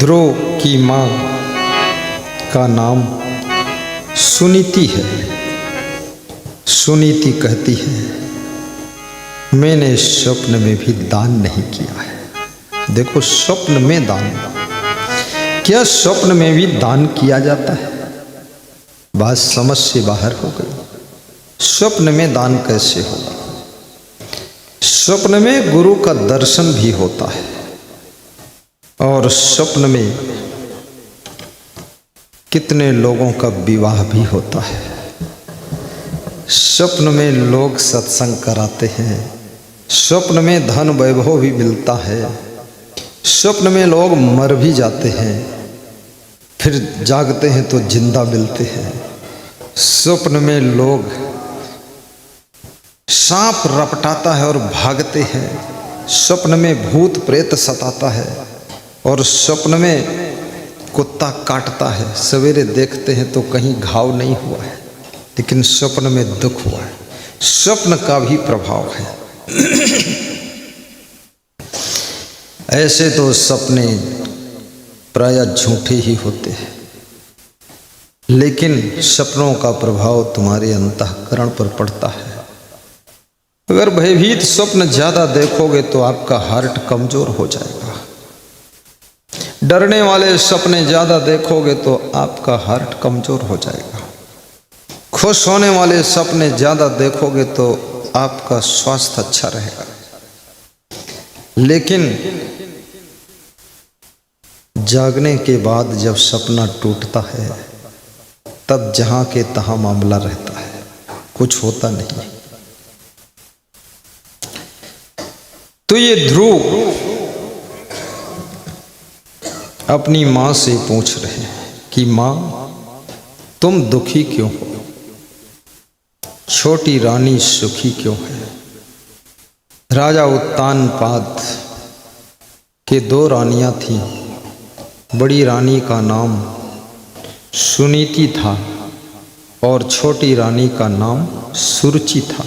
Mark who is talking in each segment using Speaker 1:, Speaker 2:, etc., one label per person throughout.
Speaker 1: ध्रुव की माँ का नाम सुनीति है। सुनीति कहती है मैंने स्वप्न में भी दान नहीं किया है। देखो स्वप्न में दान, क्या स्वप्न में भी दान किया जाता है? बात समझ से बाहर हो गई। स्वप्न में दान कैसे होगा? स्वप्न में गुरु का दर्शन भी होता है और स्वप्न में कितने लोगों का विवाह भी होता है। स्वप्न में लोग सत्संग कराते हैं। स्वप्न में धन वैभव भी मिलता है। स्वप्न में लोग मर भी जाते हैं, फिर जागते हैं तो जिंदा मिलते हैं। स्वप्न में लोग सांप रपटाता है और भागते हैं। स्वप्न में भूत प्रेत सताता है और स्वप्न में कुत्ता काटता है। सवेरे देखते हैं तो कहीं घाव नहीं हुआ है, लेकिन स्वप्न में दुख हुआ है। स्वप्न का भी प्रभाव है। ऐसे तो सपने प्रायः झूठे ही होते हैं, लेकिन सपनों का प्रभाव तुम्हारे अंतःकरण पर पड़ता है। अगर भयभीत स्वप्न ज्यादा देखोगे तो आपका हार्ट कमजोर हो जाएगा। डरने वाले सपने ज्यादा देखोगे तो आपका हार्ट कमजोर हो जाएगा। खुश होने वाले सपने ज्यादा देखोगे तो आपका स्वास्थ्य अच्छा रहेगा। लेकिन जागने के बाद जब सपना टूटता है तब जहां के तहां मामला रहता है, कुछ होता नहीं। तो ये ध्रुव अपनी मां से पूछ रहे हैं कि मां तुम दुखी क्यों हो? छोटी रानी सुखी क्यों है? राजा उत्तानपाद के 2 रानियां थीं। बड़ी रानी का नाम सुनीति था और छोटी रानी का नाम सुरुचि था।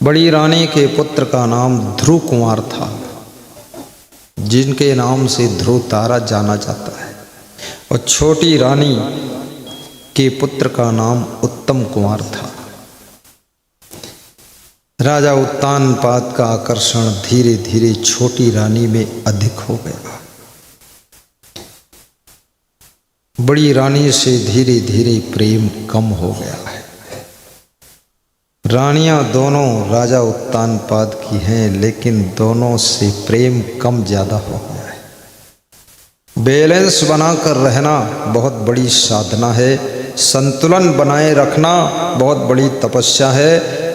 Speaker 1: बड़ी रानी के पुत्र का नाम ध्रुव कुमार था, जिनके नाम से ध्रुव तारा जाना जाता है, और छोटी रानी के पुत्र का नाम उत्तम कुमार था। राजा उत्तानपाद का आकर्षण धीरे धीरे छोटी रानी में अधिक हो गया। बड़ी रानी से धीरे धीरे प्रेम कम हो गया है। रानियां दोनों राजा उत्तानपाद की हैं, लेकिन दोनों से प्रेम कम ज्यादा हो गया है। बैलेंस बनाकर रहना बहुत बड़ी साधना है। संतुलन बनाए रखना बहुत बड़ी तपस्या है।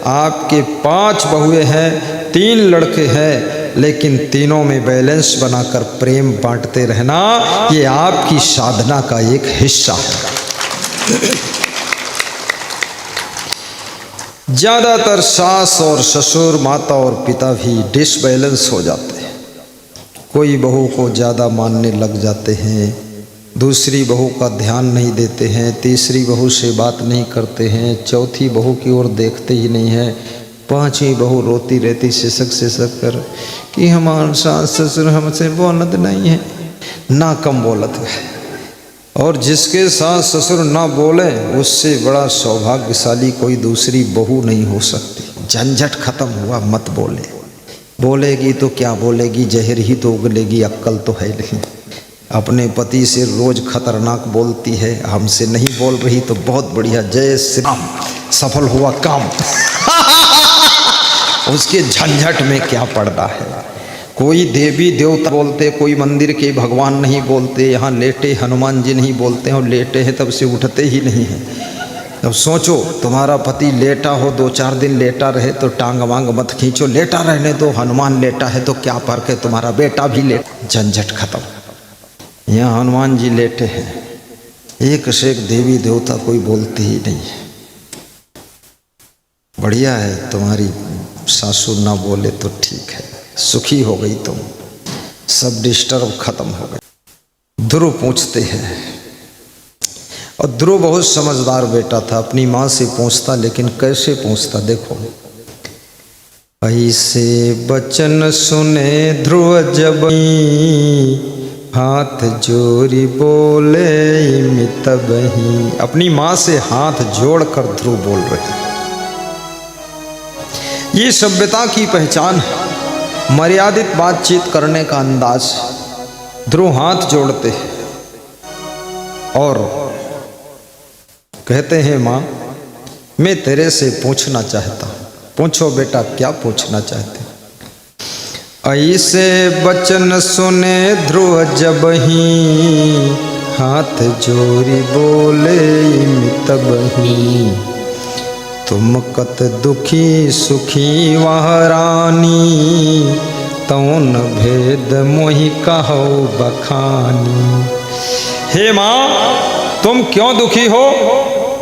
Speaker 1: आपके 5 बहुएं हैं, 3 लड़के हैं, लेकिन तीनों में बैलेंस बनाकर प्रेम बांटते रहना, ये आपकी साधना का एक हिस्सा है। ज्यादातर सास और ससुर, माता और पिता भी डिसबैलेंस हो जाते हैं। कोई बहू को ज़्यादा मानने लग जाते हैं, दूसरी बहू का ध्यान नहीं देते हैं, तीसरी बहू से बात नहीं करते हैं, चौथी बहू की ओर देखते ही नहीं हैं, 5वीं बहू रोती रहती सिसक कर कि हमारे सास ससुर हमसे बोलत नहीं है, ना कम बोलत है। और जिसके सास ससुर ना बोले उससे बड़ा सौभाग्यशाली कोई दूसरी बहू नहीं हो सकती। झंझट खत्म हुआ, मत बोले। बोलेगी तो क्या बोलेगी, जहर ही तो उगलेगी, अक्ल तो है नहीं। अपने पति से रोज खतरनाक बोलती है, हमसे नहीं बोल रही तो बहुत बढ़िया, जय श्री राम, सफल हुआ काम। उसके झंझट में क्या पड़ता है। कोई देवी देवता बोलते, कोई मंदिर के भगवान नहीं बोलते, यहाँ लेटे हनुमान जी नहीं बोलते हैं, और लेटे हैं तब से उठते ही नहीं हैं। अब सोचो तुम्हारा पति लेटा हो, 2-4 दिन लेटा रहे तो टांग वांग मत खींचो, लेटा रहने दो, हनुमान लेटा है तो क्या फर्क है, तुम्हारा बेटा भी लेटा, झंझट खत्म। यहाँ हनुमान जी लेटे हैं, एक से एक देवी देवता कोई बोलते ही नहीं है। बढ़िया है तुम्हारी सासू ना बोले तो ठीक है, सुखी हो गई तुम, सब डिस्टर्ब खत्म हो गए। ध्रुव पूछते हैं, और ध्रुव बहुत समझदार बेटा था, अपनी माँ से पूछता, लेकिन कैसे पूछता देखो। ऐसे बचन सुने ध्रुव जब हाथ जोड़ी बोले मितबही। अपनी माँ से हाथ जोड़कर ध्रुव बोल रहे हैं। ये सभ्यता की पहचान है, मर्यादित बातचीत करने का अंदाज। ध्रुव हाथ जोड़ते हैं और कहते हैं, माँ मैं तेरे से पूछना चाहता हूँ। पूछो बेटा, क्या पूछना चाहते? ऐसे बचन सुने ध्रुव जब ही, हाथ जोड़ी बोले मितबही। तुम कत दुखी सुखी वह रानी, तौन भेद मोहि कहो बखानी। हे माँ, तुम क्यों दुखी हो?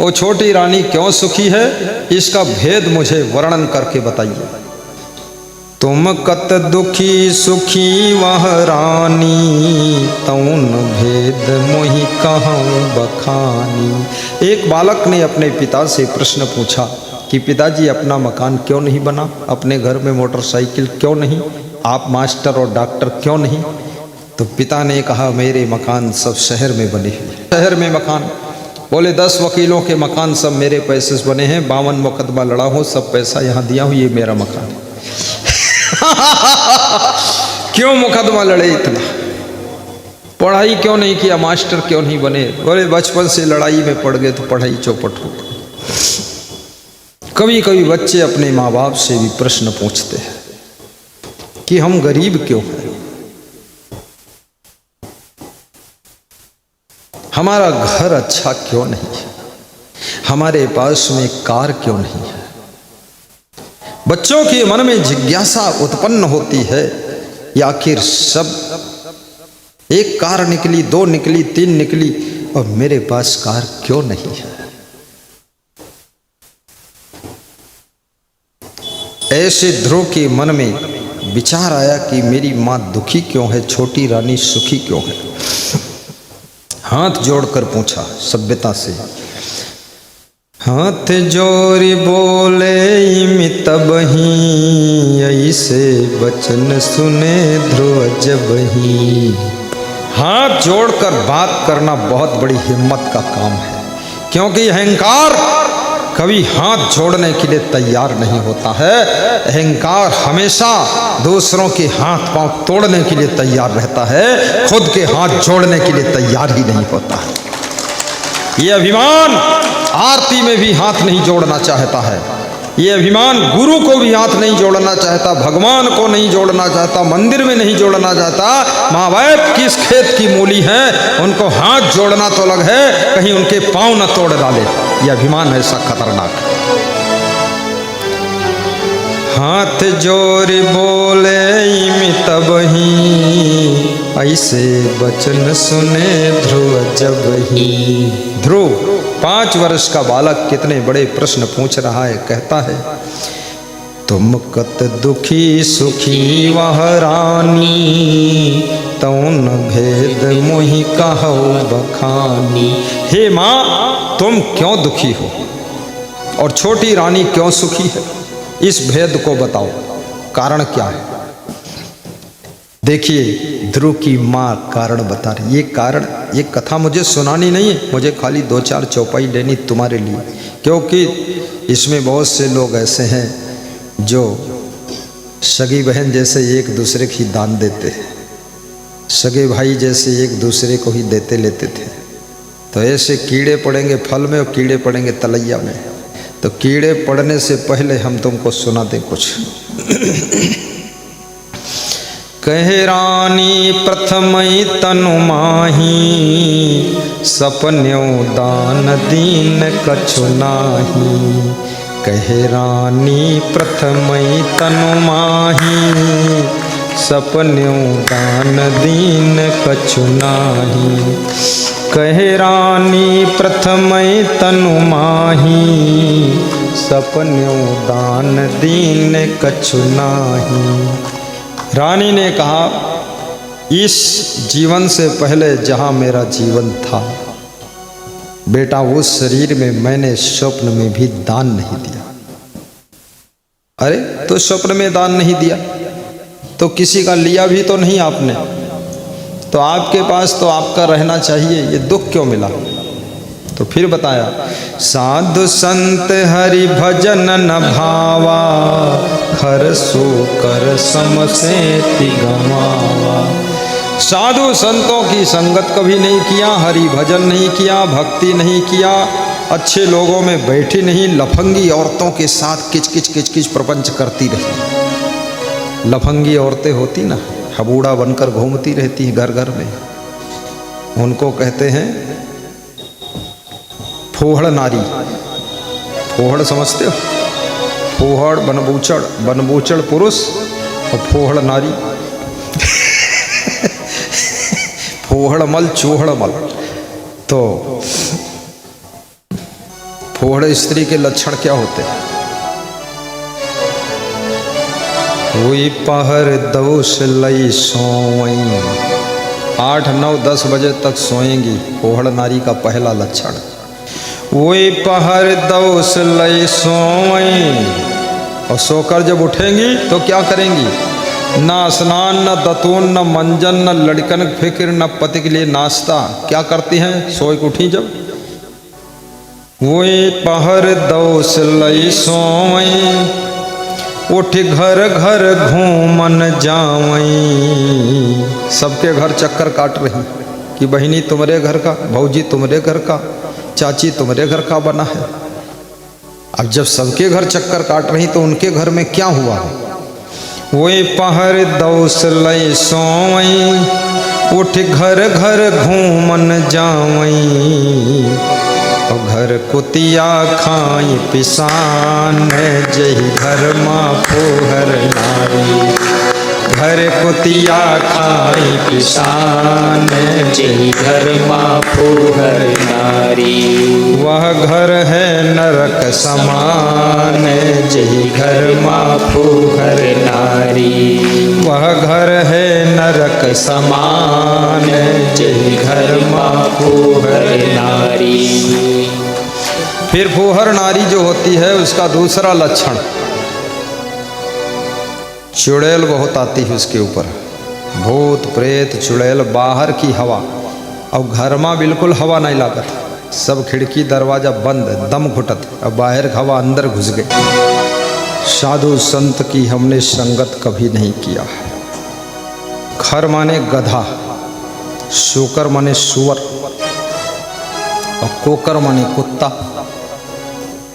Speaker 1: वो छोटी रानी क्यों सुखी है? इसका भेद मुझे वर्णन करके बताइए। तुम कत दुखी सुखी वह रानी, तौन भेद मोहि कहूँ बखानी। एक बालक ने अपने पिता से प्रश्न पूछा कि पिताजी, अपना मकान क्यों नहीं बना? अपने घर में मोटरसाइकिल क्यों नहीं? आप मास्टर और डॉक्टर क्यों नहीं? तो पिता ने कहा, मेरे मकान सब शहर में बने हुए। शहर में मकान? बोले 10 वकीलों के मकान सब मेरे पैसे से बने हैं। 52 मुकदमा लड़ा हूँ, सब पैसा यहाँ दिया हूँ, ये मेरा मकान है। क्यों मुकदमा लड़े इतना? पढ़ाई क्यों नहीं किया? मास्टर क्यों नहीं बने? बोले बचपन से लड़ाई में पड़ गए तो पढ़ाई चौपट हो गई। कभी कभी बच्चे अपने माँ बाप से भी प्रश्न पूछते हैं कि हम गरीब क्यों हैं? हमारा घर अच्छा क्यों नहीं है? हमारे पास में कार क्यों नहीं है? बच्चों के मन में जिज्ञासा उत्पन्न होती है, या आखिर सब एक कार निकली, 2 निकली, 3 निकली, और मेरे पास कार क्यों नहीं है? ऐसे ध्रुव के मन में विचार आया कि मेरी माँ दुखी क्यों है, छोटी रानी सुखी क्यों है। हाथ जोड़कर पूछा सभ्यता से। हाथ जोड़ी बोले मितबही, ऐसे बचन सुने ध्रुव जबही। हाथ जोड़कर बात करना बहुत बड़ी हिम्मत का काम है, क्योंकि अहंकार कभी हाथ जोड़ने के लिए तैयार नहीं होता है। अहंकार हमेशा दूसरों के हाथ पांव तोड़ने के लिए तैयार रहता है, खुद के हाथ जोड़ने के लिए तैयार ही नहीं होता है। ये अभिमान आरती में भी हाथ नहीं जोड़ना चाहता है। ये अभिमान गुरु को भी हाथ नहीं जोड़ना चाहता, भगवान को नहीं जोड़ना चाहता, मंदिर में नहीं जोड़ना चाहता। माँ बाप किस खेत की मूली हैं, उनको हाथ जोड़ना तो अलग है, कहीं उनके पांव न तोड़ डाले। ये अभिमान ऐसा खतरनाक है। हाथ जोड़ बोले मितबही, ऐसे बचन सुने ध्रुव जबही। ध्रुव 5 वर्ष का बालक कितने बड़े प्रश्न पूछ रहा है। कहता है, तुम कत दुखी सुखी वह रानी, तौन भेद मोहि कहो बखानी। हे माँ, तुम क्यों दुखी हो और छोटी रानी क्यों सुखी है? इस भेद को बताओ, कारण क्या है? देखिए, ध्रुव की माँ कारण बता रही। ये कारण, ये कथा मुझे सुनानी नहीं है, मुझे खाली 2-4 चौपाई लेनी तुम्हारे लिए, क्योंकि इसमें बहुत से लोग ऐसे हैं जो सगी बहन जैसे एक दूसरे की दान देते हैं, सगे भाई जैसे एक दूसरे को ही देते लेते थे। तो ऐसे कीड़े पड़ेंगे फल में और कीड़े पड़ेंगे तलैया में। तो कीड़े पड़ने से पहले हम तुमको सुना दें कुछ। कहे रानी प्रथमई तनु माही, सपन्यो दान दीन कछु नाही। कहे रानी प्रथमई तनु माही, सपन्यो दान दीन कछु नाही। कहे रानी प्रथमई तनु माही, सपन्यो दान दीन कछु नाही। रानी ने कहा, इस जीवन से पहले जहाँ मेरा जीवन था बेटा, उस शरीर में मैंने स्वप्न में भी दान नहीं दिया। अरे, तो स्वप्न में दान नहीं दिया तो किसी का लिया भी तो नहीं आपने? तो आपके पास तो आपका रहना चाहिए, ये दुख क्यों मिला? तो फिर बताया, साधु संत हरि भजन न भावा, खर सो कर समसेति गमावा। साधु संतों की संगत कभी नहीं किया, हरि भजन नहीं किया, भक्ति नहीं किया, अच्छे लोगों में बैठी नहीं, लफंगी औरतों के साथ किचकिच किचकिच प्रपंच करती रही। लफंगी औरतें होती ना, हबूड़ा बनकर घूमती रहती हैं घर घर में, उनको कहते हैं फोहड़ नारी। फोहड़ समझते हो? फोहड़ बनबूचड़, बनबूचड़ पुरुष और फोहड़ नारी। फोहड़ मल चूहड़ मल। तो फोहड़ स्त्री के लक्षण क्या होते हैं? हुई पहर दोष लई सोई, 8, 9, 10 बजे तक सोएंगी, फोहड़ नारी का पहला लक्षण। वही पहर दोष लई सोई, और सोकर जब उठेंगी तो क्या करेंगी? ना स्नान, न दतून, न मंजन, न लड़कन फिक्र, न पति के लिए नाश्ता। क्या करती हैं सोई के उठी जब? वही पहर दोष लई सोई, उठ घर घर घूमन जावई। सबके घर चक्कर काट रही कि बहिनी तुम्हारे घर का, भौजी तुम्हारे घर का, चाची तुम्हारे घर का बना है। अब जब सबके घर चक्कर काट रही तो उनके घर में क्या हुआ? वही पहर दोष लई सोई, उठ घर घर घूमन जावई। और घर कुतिया खाई पिसान, जही घर माँ फोहर नारी। घर कुतिया खाई पिसान,
Speaker 2: जही घर माँ फोहर नारी।
Speaker 1: वह घर है नरक समान,
Speaker 2: जही घर माँ फोहर नारी।
Speaker 1: वह घर है नरक समान,
Speaker 2: जही घर माँ फोहर नारी।
Speaker 1: फिर फोहर नारी जो होती है उसका दूसरा लक्षण, चुड़ैल बहुत आती है उसके ऊपर। भूत प्रेत चुड़ैल, बाहर की हवा, और घर में बिल्कुल हवा नहीं लागत, सब खिड़की दरवाजा बंद, दम घुटत, अब बाहर हवा अंदर घुस गई। साधु संत की हमने संगत कभी नहीं किया। खर माने गधा, शूकर माने सुअर, और कोकर माने कुत्ता।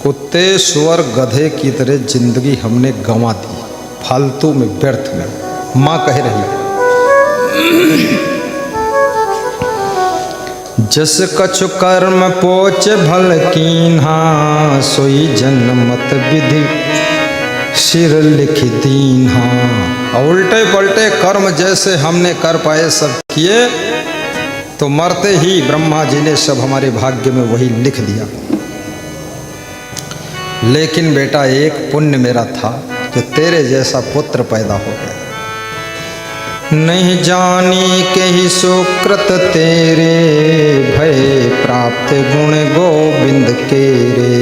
Speaker 1: कुत्ते सुअर गधे की तरह जिंदगी हमने गंवा दी, फालतू में, व्यर्थ में। माँ कह रही, जस कछु कर्म पोच भल कीन्हा, सोई जन्मत विधि सिर लिख दीन्हा। और उल्टे पलटे कर्म जैसे हमने कर पाए सब किए, तो मरते ही ब्रह्मा जी ने सब हमारे भाग्य में वही लिख दिया। लेकिन बेटा एक पुण्य मेरा था कि तेरे जैसा पुत्र पैदा हो गया। नहीं जानी के ही सुकृत तेरे, भय प्राप्त गुण गोविंद के रे।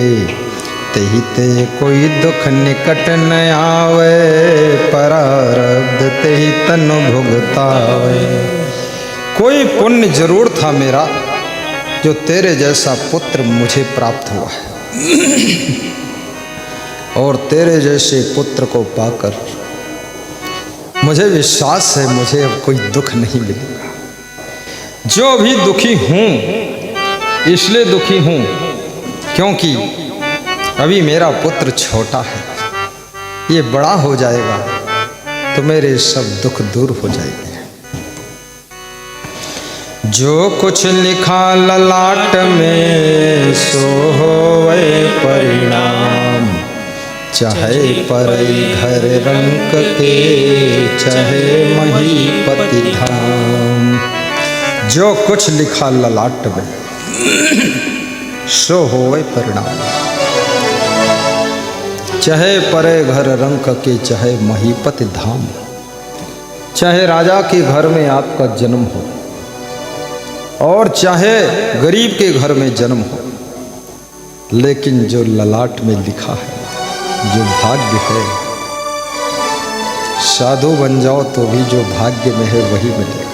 Speaker 1: तेहि ते कोई दुख निकट न आवे, प्रारब्ध तेहि तनु भुगतावे। कोई पुण्य जरूर था मेरा जो तेरे जैसा पुत्र मुझे प्राप्त हुआ है। और तेरे जैसे पुत्र को पाकर मुझे विश्वास है मुझे अब कोई दुख नहीं मिलेगा। जो भी दुखी हूँ इसलिए दुखी हूँ क्योंकि अभी मेरा पुत्र छोटा है, ये बड़ा हो जाएगा तो मेरे सब दुख दूर हो जाएंगे। जो कुछ लिखा ललाट में सो होवे परिणाम, चाहे परई घर रंक के, चाहे महीपति धाम। जो कुछ लिखा ललाट में सो होवे परिणाम, चाहे परे घर रंक के, चाहे महीपति धाम। चाहे राजा के घर में आपका जन्म हो और चाहे गरीब के घर में जन्म हो, लेकिन जो ललाट में लिखा है, जो भाग्य है, साधु बन जाओ तो भी जो भाग्य में है वही मिलेगा।